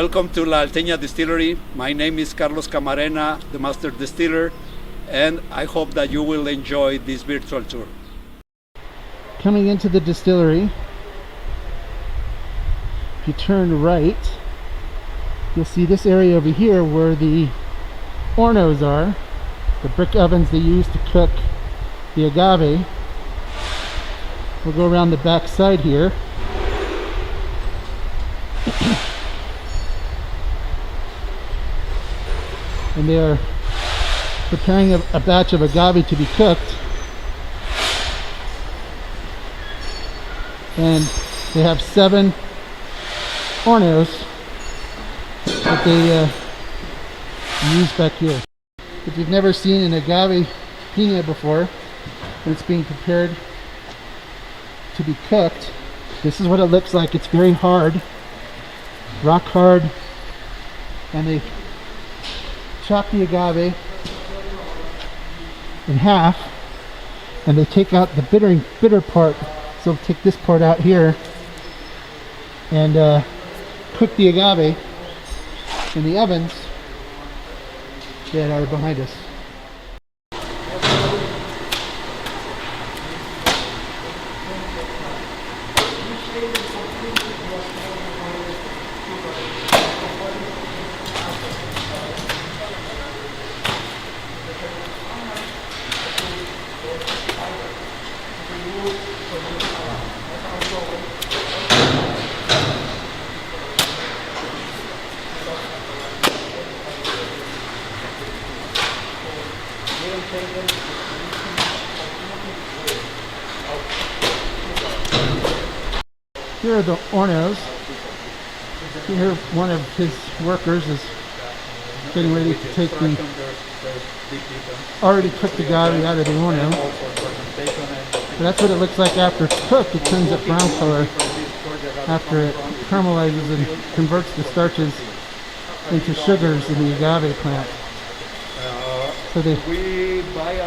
Welcome to La Alteña Distillery. My name is Carlos Camarena, the master distiller, and I hope that you will enjoy this virtual tour. Coming into the distillery, if you turn right, you'll see this area over here where the Ornos are, the brick ovens they use to cook the agave. We'll go around the back side here. And they are preparing a batch of agave to be cooked. And they have 7 Ornos that they use back here. If you've never seen an agave piña before, and it's being prepared to be cooked, this is what it looks like. It's very hard, rock hard, and they chop the agave in half, and they take out the bitter part. So they'll take this part out here and cook the agave in the ovens that are behind us. Here are the Ornos. Here one of his workers is getting ready to take the already cooked agave out of the Orno. So that's what it looks like after it's cooked. It turns a brown color after it caramelizes and converts the starches into sugars in the agave plant. So the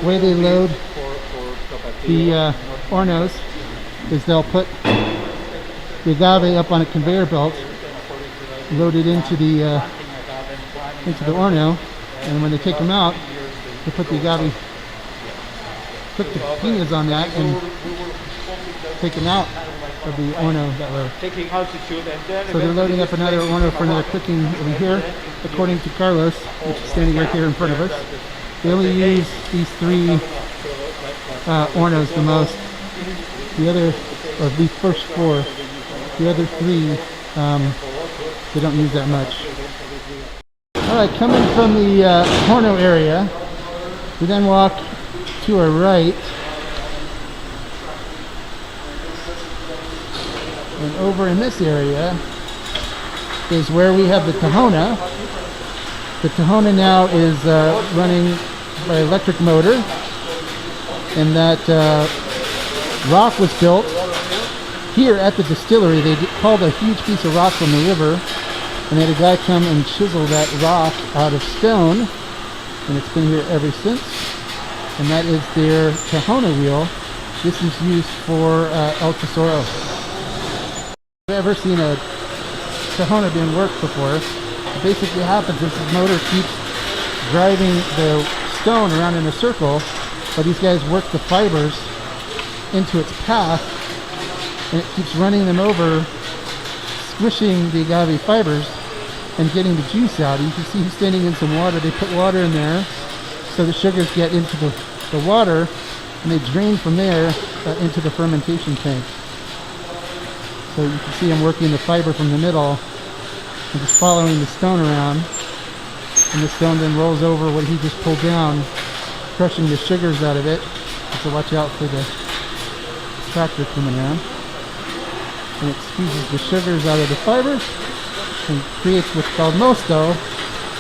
way they load the Ornos is they'll put the agave up on a conveyor belt, load it into the Orno, and when they take them out, they put the agave, put the piñas on that, and take them out of the Orno that way. So they're loading up another Orno for another cooking over here, according to Carlos, which is standing right here in front of us. They only use these 3 Ornos the most. The other, or the first 4. The other 3, they don't use that much. Alright, coming from the Tohono area, we then walk to our right, and over in this area is where we have the Tohono. The Tohono now is running by electric motor, and that rock was built here at the distillery. They called a huge piece of rock from the river, and they had a guy come and chisel that rock out of stone, and it's been here ever since. And that is their Tohono wheel. This is used for El Tesoro. If you've ever seen a Tohono being worked before, what basically happens is the motor keeps driving the stone around in a circle, but these guys work the fibers into its path, and it keeps running them over, squishing the agave fibers and getting the juice out. You can see he's standing in some water. They put water in there so the sugars get into the water, and they drain from there into the fermentation tank. So you can see him working the fiber from the middle and just following the stone around, and the stone then rolls over what he just pulled down, crushing the sugars out of it. So watch out for the tractor coming around. And it squeezes the sugars out of the fibers and creates what's called mosto,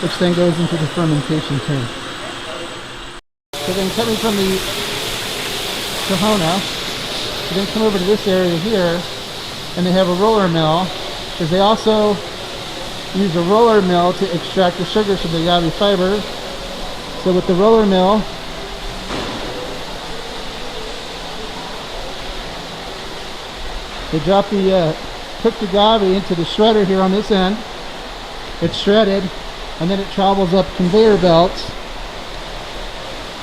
which then goes into the fermentation tank. So then coming from the Tohono, we then come over to this area here, and they have a roller mill, because they also use a roller mill to extract the sugars from the agave fiber. So with the roller mill, they drop the cooked agave into the shredder here on this end, it's shredded, and then it travels up conveyor belts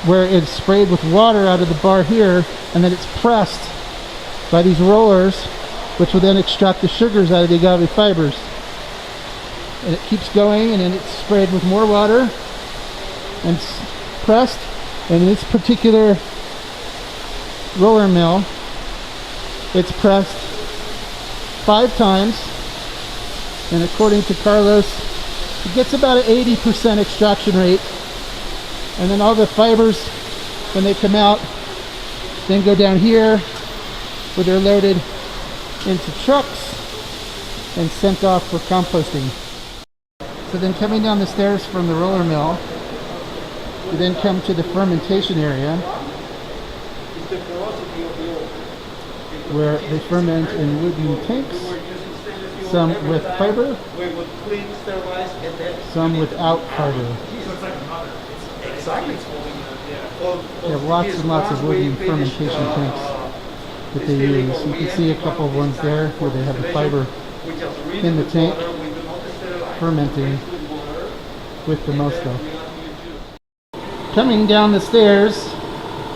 where it's sprayed with water out of the bar here, and then it's pressed by these rollers, which will then extract the sugars out of the agave fibers. And it keeps going, and then it's sprayed with more water and pressed. And in this particular roller mill, it's pressed 5 times, and according to Carlos, it gets about an 80% extraction rate. And then all the fibers, when they come out, then go down here where they're loaded into trucks and sent off for composting. So then coming down the stairs from the roller mill, we then come to the fermentation area where they ferment in wooden tanks, some with fiber, some without fiber. They have lots and lots of wooden fermentation tanks that they use. You can see a couple of ones there where they have the fiber in the tank fermenting with the mosto. Coming down the stairs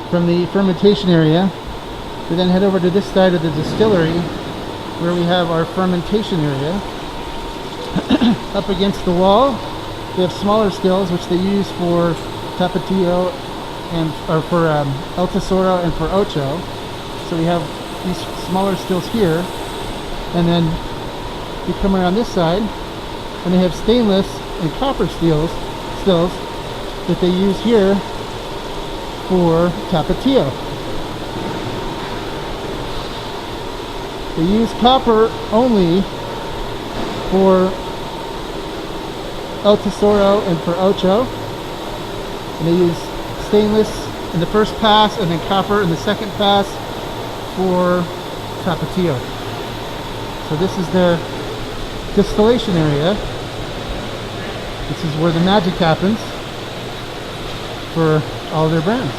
from the fermentation area, we then head over to this side of the distillery where we have our fermentation area. Up against the wall, they have smaller stills which they use for Tapatio and for El Tesoro and for Ocho. So we have these smaller stills here, and then we come around this side, and they have stainless and copper stills that they use here for Tapatio. They use copper only for El Tesoro and for Ocho. And they use stainless in the first pass and then copper in the second pass for Tapatio. So this is their distillation area. This is where the magic happens for all their brands.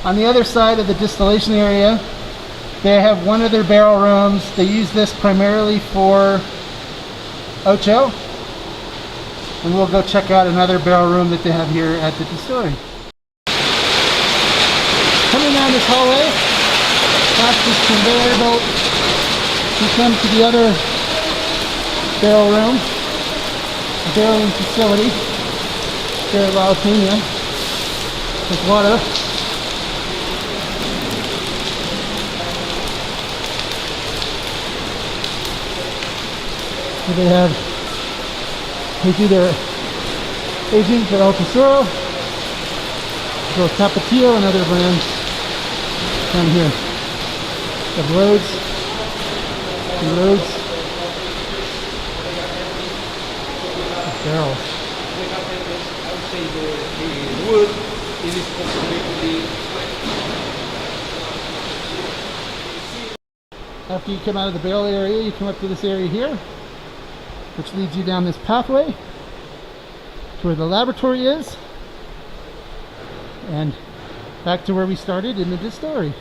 On the other side of the distillation area, they have one of their barrel rooms. They use this primarily for Ocho. And we'll go check out another barrel room that they have here at the distillery. Coming down this hallway, past this conveyor belt, we come to the other barrel room, barreling facility here at Alteña with water. So they do their aging for El Tesoro, for Tapatio and other brands down here. They have loads and loads of barrels. I would say the wood is completely. After you come out of the barrel area, you come up to this area here, which leads you down this pathway to where the laboratory is, and back to where we started in the distillery.